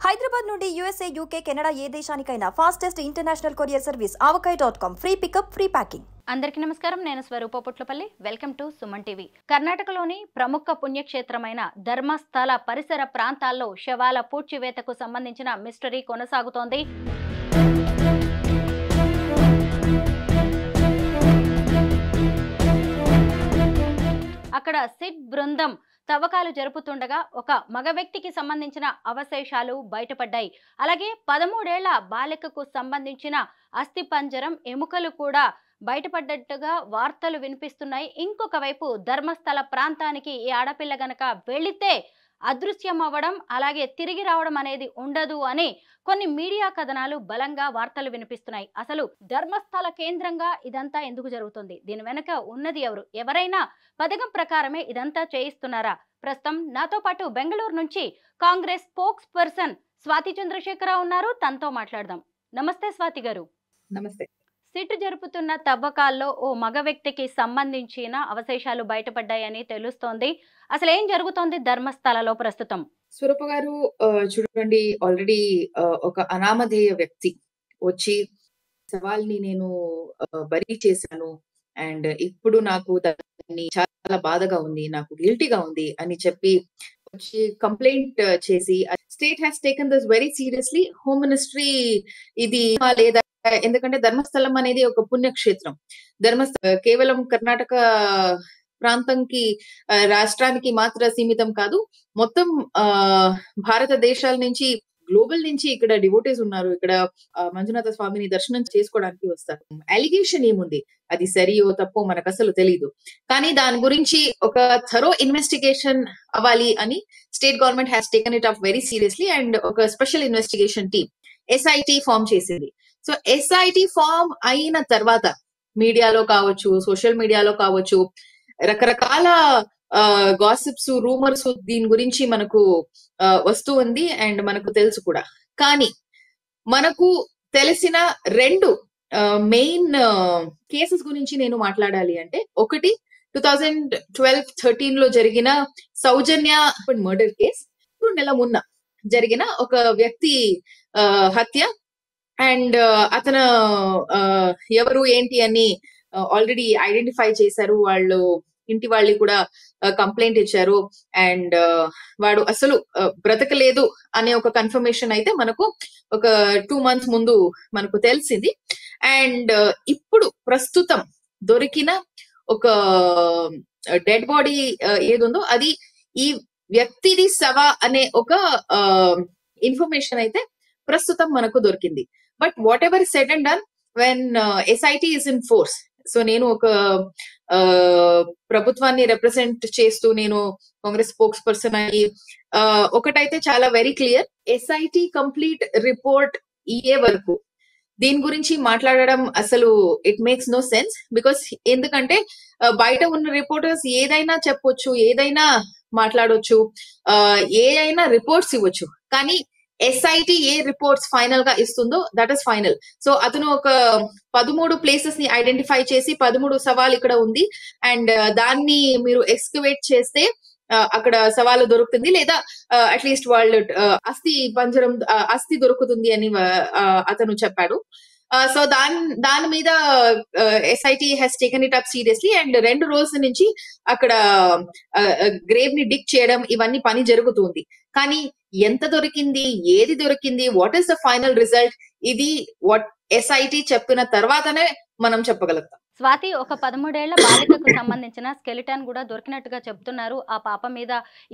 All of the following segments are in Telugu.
హైదరాబాద్ నుండి యూఎస్ఏ, యూకే, కెనడా ఏ దేశానికైనా fastest international courier service avocai.com. Free pickup, free packing. అందరికీ నమస్కారం. నేను Swaroopa Putlapalli. Welcome to Suman TV. కర్ణాటకలోని ప్రముఖ పుణ్యక్షేత్రమైన ధర్మస్థల పరిసర ప్రాంతాల్లో శవాల పూడ్చివేతకు సంబంధించిన మిస్టరీ కొనసాగుతోంది. అక్కడ సిట్ బృందం తవ్వకాలు జరుపుతుండగా ఒక మగ వ్యక్తికి సంబంధించిన అవశేషాలు బయటపడ్డాయి. అలాగే 13 ఏళ్ల బాలికకు సంబంధించిన అస్థిపంజరం ఎముకలు కూడా బయటపడ్డట్టుగా వార్తలు వినిపిస్తున్నాయి. ఇంకొక వైపు ధర్మస్థల ప్రాంతానికి ఈ ఆడపిల్ల గనక వెళితే అదృశ్యం అవ్వడం, అలాగే తిరిగి రావడం అనేది ఉండదు అని కొన్ని మీడియా కథనాలు బలంగా వార్తలు వినిపిస్తున్నాయి. అసలు ధర్మస్థల కేంద్రంగా ఇదంతా ఎందుకు జరుగుతుంది? దీని వెనక ఉన్నది ఎవరు? ఎవరైనా పథకం ప్రకారమే ఇదంతా చేయిస్తున్నారా? ప్రస్తుతం నాతో పాటు బెంగళూరు నుంచి కాంగ్రెస్ స్పోక్స్ పర్సన్ స్వాతి చంద్రశేఖరరావు ఉన్నారు. తనతో మాట్లాడదాం. నమస్తే స్వాతి గారు. నమస్తే. సిట్ జరుపుతున్న తవ్వకాల్లో ఓ మగ వ్యక్తికి సంబంధించిన అవశేషాలు బయటపడ్డాయని తెలుస్తోంది. అసలు ఏం జరుగుతోంది ధర్మస్థలలో ప్రస్తుతం? స్వరూప గారు, చూడండి, ఆల్రెడీ ఒక అనామధేయ వ్యక్తి వచ్చి సవాల్ని నేను బరీ చేశాను అండ్ ఇప్పుడు నాకు దాన్ని చాలా బాధగా ఉంది, నాకు గిల్టీగా ఉంది అని చెప్పి వచ్చి కంప్లైంట్ చేసి state has taken this very seriously. Home ministry ఇది లేదా, ఎందుకంటే ధర్మస్థలం అనేది ఒక పుణ్యక్షేత్రం. కేవలం కర్ణాటక ప్రాంతంకి రాష్ట్రానికి మాత్రం సీమితం కాదు, మొత్తం భారతదేశాల నుంచి, గ్లోబల్ నుంచి ఇక్కడ డివోటీస్ ఉన్నారు. ఇక్కడ మంజునాథ స్వామిని దర్శనం చేసుకోవడానికి వస్తారు. అలిగేషన్ ఏముంది, అది సరియో తప్పో మనకు అసలు తెలీదు. కానీ దాని గురించి ఒక థరో ఇన్వెస్టిగేషన్ అవ్వాలి అని state government has taken it up very seriously and ఒక special investigation team SIT form చేసింది. సో SIT ఫామ్ అయిన తర్వాత మీడియాలో కావచ్చు, సోషల్ మీడియాలో కావచ్చు, రకరకాల గాసిప్స్, రూమర్స్ దీని గురించి మనకు వస్తూ ఉంది అండ్ మనకు తెలుసు కూడా. కానీ మనకు తెలిసిన రెండు మెయిన్ కేసెస్ గురించి నేను మాట్లాడాలి అంటే, ఒకటి 2012-13 లో జరిగిన సౌజన్య మర్డర్ కేస్, 2 నెలల మున్న జరిగిన ఒక వ్యక్తి హత్య అండ్ అతను ఎవరు ఏంటి అని ఆల్రెడీ ఐడెంటిఫై చేశారు. వాళ్ళు ఇంటి వాళ్ళు కూడా కంప్లైంట్ ఇచ్చారు అండ్ వాడు అసలు బ్రతకలేదు అనే ఒక కన్ఫర్మేషన్ అయితే మనకు ఒక 2 months ముందు మనకు తెలిసింది. అండ్ ఇప్పుడు ప్రస్తుతం దొరికిన ఒక డెడ్ బాడీ ఏదుందో అది ఈ వ్యక్తిది సవ అనే ఒక ఇన్ఫర్మేషన్ అయితే ప్రస్తుతం మనకు దొరికింది. But what ever said and done, when SIT is in force, so నేను ఒక ప్రభుత్వాన్ని రిప్రజెంట్ చేస్తూ నేను కాంగ్రెస్ స్పోక్స్ పర్సన్ అయ్యి ఒకటైతే చాలా very clear, SIT complete report ఇయ్యే వరకు దీని గురించి మాట్లాడడం అసలు it makes no sense. Because ఎందుకంటే బయట ఉన్న రిపోర్టర్స్ ఏదైనా చెప్పొచ్చు, ఏదైనా మాట్లాడొచ్చు, ఏదైనా రిపోర్ట్స్ ఇవ్వచ్చు. కానీ SIT ఏ రిపోర్ట్స్ ఫైనల్ గా ఇస్తుందో దట్ ఇస్ ఫైనల్. సో అతను ఒక 13 ప్లేసెస్ ని ఐడెంటిఫై చేసి 13 సవాల్ ఇక్కడ ఉంది అండ్ దాన్ని మీరు ఎక్స్కవేట్ చేస్తే అక్కడ సవాలు దొరుకుతుంది, లేదా అట్లీస్ట్ వాళ్ళు అస్థి దొరుకుతుంది అని అతను చెప్పాడు. సో దాని మీద SIT has taken it up seriously and 2 రోజుల నుంచి అక్కడ గ్రేవ్ ని డిగ్ చేయడం ఇవన్నీ పని జరుగుతుంది. కానీ ఎంత దొరికింది, ఏది దొరికింది, what is the final result, ఇది వాట్ SIT చెప్పిన తర్వాతనే మనం చెప్పగలుగుతాం. స్వాతి, ఒక 13 ఏళ్ల బాలికకు సంబంధించిన స్కెలిటన్ కూడా దొరికినట్టుగా చెప్తున్నారు. ఆ పాప మీద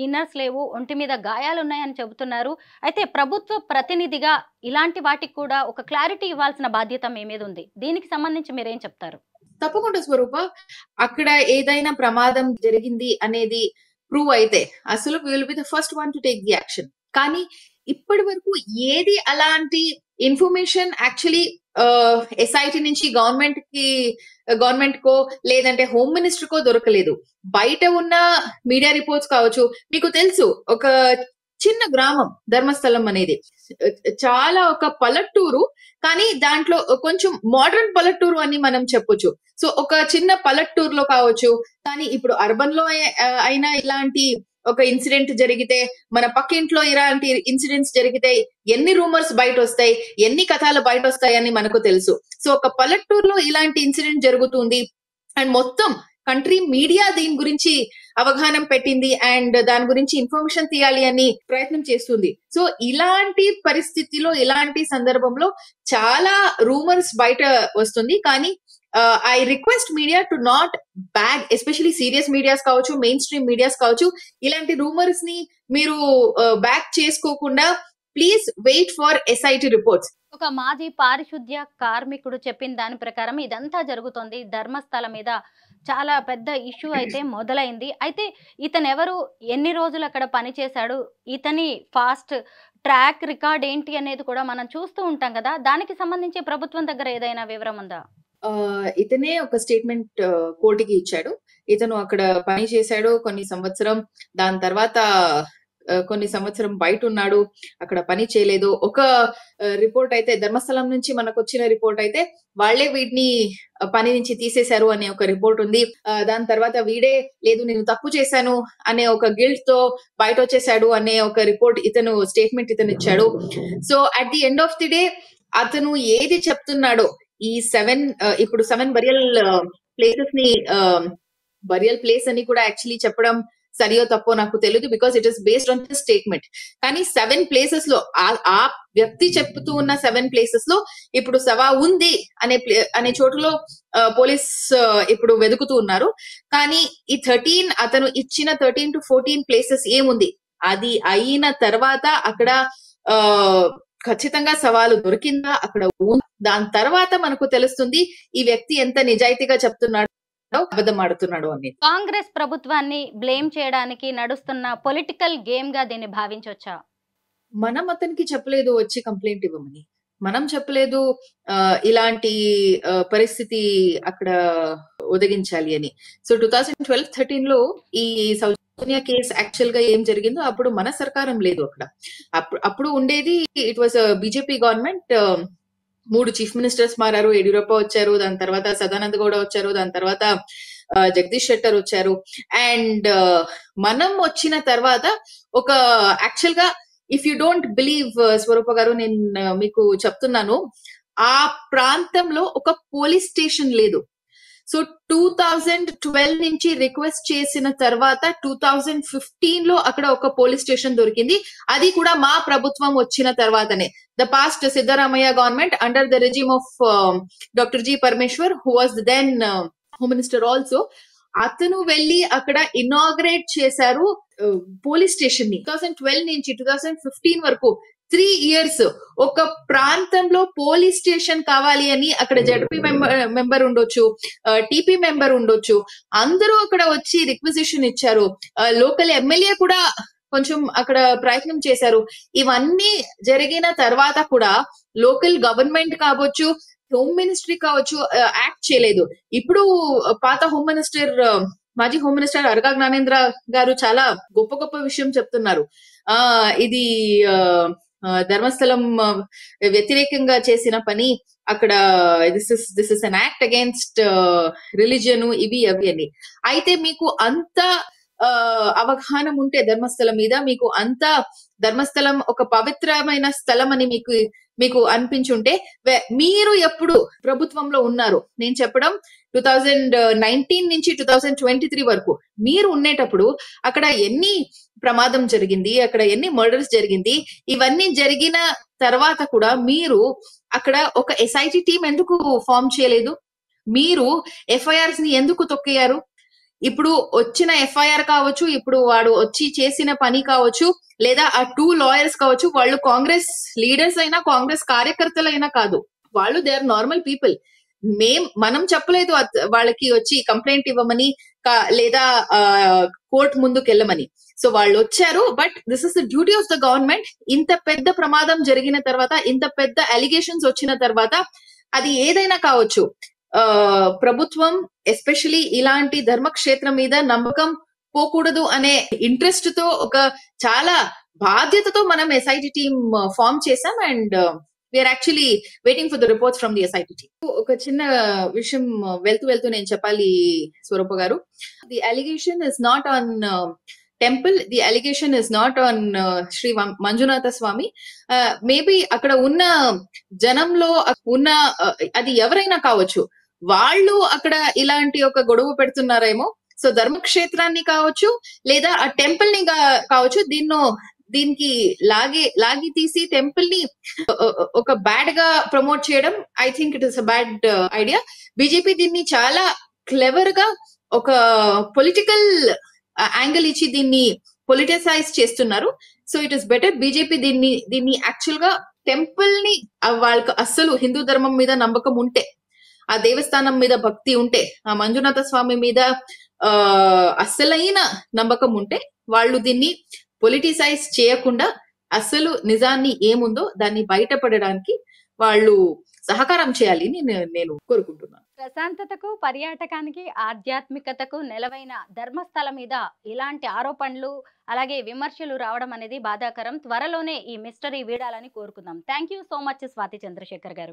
ఇన్నర్స్ లేవు, ఒంటి మీద గాయాలున్నాయని చెబుతున్నారు. అయితే ప్రభుత్వ ప్రతినిధిగా ఇలాంటి వాటికి కూడా ఒక క్లారిటీ ఇవ్వాల్సిన బాధ్యత మీ మీద ఉంది. దీనికి సంబంధించి మీరేం చెప్తారు? తప్పకుండా స్వరూప, అక్కడ ఏదైనా ప్రమాదం జరిగింది అనేది ప్రూవ్ అయితే అసలు will be the first one to take the action. కానీ ఇప్పటి వరకు ఏది అలాంటి ఇన్ఫర్మేషన్ యాక్చువల్లీ SIT నుంచి గవర్నమెంట్ కో లేదంటే హోమ్ మినిస్టర్ కో దొరకలేదు. బయట ఉన్న మీడియా రిపోర్ట్స్ కావచ్చు, మీకు తెలుసు ఒక చిన్న గ్రామం ధర్మస్థలం అనేది, చాలా ఒక పల్లెటూరు, కానీ దాంట్లో కొంచెం మోడర్న్ పల్లెటూరు అని మనం చెప్పొచ్చు. సో ఒక చిన్న పల్లెటూరులో కావచ్చు, కానీ ఇప్పుడు అర్బన్ లో అయినా ఇలాంటి ఒక ఇన్సిడెంట్ జరిగితే, మన పక్కింట్లో ఇలాంటి ఇన్సిడెంట్స్ జరిగితే ఎన్ని రూమర్స్ బయట వస్తాయి, ఎన్ని కథలు బయట వస్తాయని మనకు తెలుసు. సో ఒక పల్లెటూరులో ఇలాంటి ఇన్సిడెంట్ జరుగుతుంది అండ్ మొత్తం కంట్రీ మీడియా దీని గురించి అవగాహన పెట్టింది అండ్ దాని గురించి ఇన్ఫర్మేషన్ తీయాలి అని ప్రయత్నం చేస్తుంది. సో ఇలాంటి పరిస్థితిలో, ఇలాంటి సందర్భంలో చాలా రూమర్స్ బయట వస్తుంది. కానీ I request media to not bag, especially serious medias కావచ్చు, మెయిన్ స్ట్రీమ్ మీడియాస్ కావచ్చు, ఇలాంటి రూమర్స్ ని మీరు బ్యాక్ చేసుకోకుండా please wait for SIT reports. ఒక మాజీ పారిశుద్ధ్య కార్మికుడు చెప్పిన దాని ప్రకారం ఇదంతా జరుగుతోంది. ధర్మస్థల మీద చాలా పెద్ద ఇష్యూ అయితే మొదలైంది. అయితే ఇతను ఎవరు, ఎన్ని రోజులు అక్కడ పనిచేశాడు, ఇతని ఫాస్ట్ ట్రాక్ రికార్డ్ ఏంటి అనేది కూడా మనం చూస్తూ ఉంటాం కదా. దానికి సంబంధించి ప్రభుత్వం దగ్గర ఏదైనా వివరం ఉందా? ఇతనే ఒక స్టేట్మెంట్ కోర్టుకి ఇచ్చాడు. ఇతను అక్కడ పని చేశాడు కొన్ని సంవత్సరం, దాని తర్వాత కొన్ని సంవత్సరం బయట ఉన్నాడు, అక్కడ పని చేయలేదు. ఒక రిపోర్ట్ అయితే ధర్మస్థలం నుంచి మనకు వచ్చిన రిపోర్ట్ అయితే వాళ్లే వీడిని పని నుంచి తీసేశారు అనే ఒక రిపోర్ట్ ఉంది. దాని తర్వాత వీడే లేదు నేను తప్పు చేశాను అనే ఒక గిల్ట్ తో బయట వచ్చేసాడు అనే ఒక రిపోర్ట్ ఇతను స్టేట్మెంట్ ఇతను ఇచ్చాడు. So at the end of the day అతను ఏది చెప్తున్నాడో, ఈ 7 ఇప్పుడు 7 బరియల్ ప్లేసెస్ ని బరియల్ ప్లేస్ అని కూడా యాక్చువల్లీ చెప్పడం సరియో తప్పో నాకు తెలియదు, because it is based on the statement. కానీ 7 ప్లేసెస్ లో ఆ వ్యక్తి చెప్తూ ఉన్న 7 ప్లేసెస్ లో ఇప్పుడు సవా ఉంది అనే చోటులో పోలీస్ ఇప్పుడు వెతుకుతూ ఉన్నారు. కానీ ఈ 13 అతను ఇచ్చిన 13 to 14 ప్లేసెస్ ఏముంది, అది అయిన తర్వాత అక్కడ ఖచ్చితంగా సవాలు దొరికిందా, అక్కడ దాని తర్వాత మనకు తెలుస్తుంది ఈ వ్యక్తి ఎంత నిజాయితీగా చెప్తున్నాడు, అబద్ధం ఆడుతున్నాడు అనేది. కాంగ్రెస్ ప్రభుత్వాన్ని బ్లేమ్ చేయడానికి నడుస్తున్న పొలిటికల్ గేమ్ గా దీన్ని భావించవచ్చా? మనం అతనికి చెప్పలేదు వచ్చి కంప్లైంట్ ఇవ్వమని, మనం చెప్పలేదు ఇలాంటి పరిస్థితి అక్కడ ఒదిగించాలి అని. సో 2012-13 లో ఈ సౌజన్య కేసు యాక్చువల్ గా ఏం జరిగిందో అప్పుడు మన సర్కారం లేదు అక్కడ. అప్పుడు ఉండేది it was BJP government. 3 chief ministers మారారు. యడియూరప్ప వచ్చారు, దాని తర్వాత సదానంద గౌడ వచ్చారు, దాని తర్వాత జగదీష్ షెట్టర్ వచ్చారు. అండ్ మనం వచ్చిన తర్వాత ఒక యాక్చువల్ గా ఇఫ్ యూ డోంట్ బిలీవ్ స్వరూప గారు, నేను మీకు చెప్తున్నాను, ఆ ప్రాంతంలో ఒక పోలీస్ స్టేషన్ లేదు. సో 2012 నుంచి రిక్వెస్ట్ చేసిన తర్వాత 2015 లో అక్కడ ఒక పోలీస్ స్టేషన్ దొరికింది. అది కూడా మా ప్రభుత్వం వచ్చిన తర్వాతనే. The past Siddaramaiah government under the regime of doctor G Parameshwar, who was then home minister also, అతను వెళ్లి అక్కడ ఇనాగ్రేట్ చేశారు పోలీస్ స్టేషన్ ని. 2012 నుంచి 2015 వరకు 3 years ఒక ప్రాంతంలో పోలీస్ స్టేషన్ కావాలి అని అక్కడ జడ్పీ మెంబర్ ఉండొచ్చు, టీపీ మెంబర్ ఉండొచ్చు, అందరూ అక్కడ వచ్చి రిక్విజిషన్ ఇచ్చారు. లోకల్ ఎమ్మెల్యే కూడా కొంచెం అక్కడ ప్రయత్నం చేశారు. ఇవన్నీ జరిగిన తర్వాత కూడా లోకల్ గవర్నమెంట్ కావచ్చు, హోమ్ మినిస్ట్రీ కావచ్చు యాక్ట్ చేయలేదు. ఇప్పుడు పాత హోమ్ మినిస్టర్, మాజీ హోమ్ మినిస్టర్ అరగా జ్ఞానేంద్ర గారు చాలా గొప్ప గొప్ప విషయం చెప్తున్నారు. ఇది ధర్మస్థలం వ్యతిరేకంగా చేసిన పని, అక్కడ this is an act against religion, ఇవి అవి అని. అయితే మీకు అంత అవగాహన ఉంటే ధర్మస్థలం మీద, మీకు అంత ధర్మస్థలం ఒక పవిత్రమైన స్థలం అని మీకు అనిపించుంటే, మీరు ఎప్పుడు ప్రభుత్వంలో ఉన్నారు, నేను చెప్పడం 2019 నుంచి 2023 వరకు మీరు ఉండేటప్పుడు అక్కడ ఎన్ని ప్రమాదం జరిగింది, అక్కడ ఎన్ని మర్డర్స్ జరిగింది, ఇవన్నీ జరిగిన తర్వాత కూడా మీరు అక్కడ ఒక SIT టీం ఎందుకు ఫామ్ చేయలేదు? మీరు FIRs ని ఎందుకు తొక్కేయారు? ఇప్పుడు వచ్చిన FIR కావచ్చు, ఇప్పుడు వాడు వచ్చి చేసిన పని కావచ్చు, లేదా ఆ 2 lawyers కావచ్చు, వాళ్ళు కాంగ్రెస్ లీడర్స్ అయినా కాంగ్రెస్ కార్యకర్తలైనా కాదు, వాళ్ళు దే ఆర్ నార్మల్ పీపుల్. మనం చెప్పలేదు వాళ్ళకి వచ్చి కంప్లైంట్ ఇవ్వమని లేదా కోర్టు ముందుకు వెళ్ళమని. సో వాళ్ళు వచ్చారు, but this is the duty of the government. ఇంత పెద్ద ప్రమాదం జరిగిన తర్వాత, ఇంత పెద్ద అలిగేషన్స్ వచ్చిన తర్వాత, అది ఏదైనా కావచ్చు, ప్రభుత్వం ఎస్పెషలీ ఇలాంటి ధర్మక్షేత్రం మీద నమ్మకం పోకూడదు అనే ఇంట్రెస్ట్ తో, ఒక చాలా బాధ్యతతో మనం SIT టీమ్ ఫామ్ చేసాం. And we are actually waiting for the reports from the SIT team. ఒక చిన్న విషయం వెళ్తూ నేను చెప్పాలి Swaroopa garu. The allegation is not on temple. The allegation is not on Shri Manjunatha Swamy. Maybe అక్కడ ఉన్న జనంలో ఉన్న అది ఎవరైనా కావచ్చు, వాళ్ళు అక్కడ ఇలాంటి ఒక గొడవ పెడుతున్నారేమో. సో ధర్మక్షేత్రాన్ని కావచ్చు లేదా ఆ టెంపుల్ ని కావచ్చు, దీనికి లాగి తీసి టెంపుల్ ని ఒక బ్యాడ్ గా ప్రమోట్ చేయడం, I think it is a bad idea. BJP దీన్ని చాలా క్లెవర్ గా ఒక పొలిటికల్ యాంగిల్ ఇచ్చి దీన్ని పొలిటిసైజ్ చేస్తున్నారు. So it is better BJP దీన్ని యాక్చువల్ గా టెంపుల్ ని వాళ్ళకి అస్సలు హిందూ ధర్మం మీద నమ్మకం ఉంటే, ఆ దేవస్థానం మీద భక్తి ఉంటే, ఆ మంజునాథ స్వామి మీద అస్సలైన నమ్మకం ఉంటే వాళ్ళు దీన్ని పొలిటిసైజ్ చేయకుండా అస్సలు నిజాన్ని ఏముందో దాన్ని బయటపడడానికి వాళ్ళు సహకారం చేయాలి అని నేను కోరుకుంటున్నాను. ప్రశాంతతకు, పర్యాటకానికి, ఆధ్యాత్మికతకు నెలవైన ధర్మస్థలం మీద ఇలాంటి ఆరోపణలు అలాగే విమర్శలు రావడం అనేది బాధాకరం. త్వరలోనే ఈ మిస్టరీ వీడాలని కోరుకుందాం. Thank you so much Swathi Chandrasekhar గారు.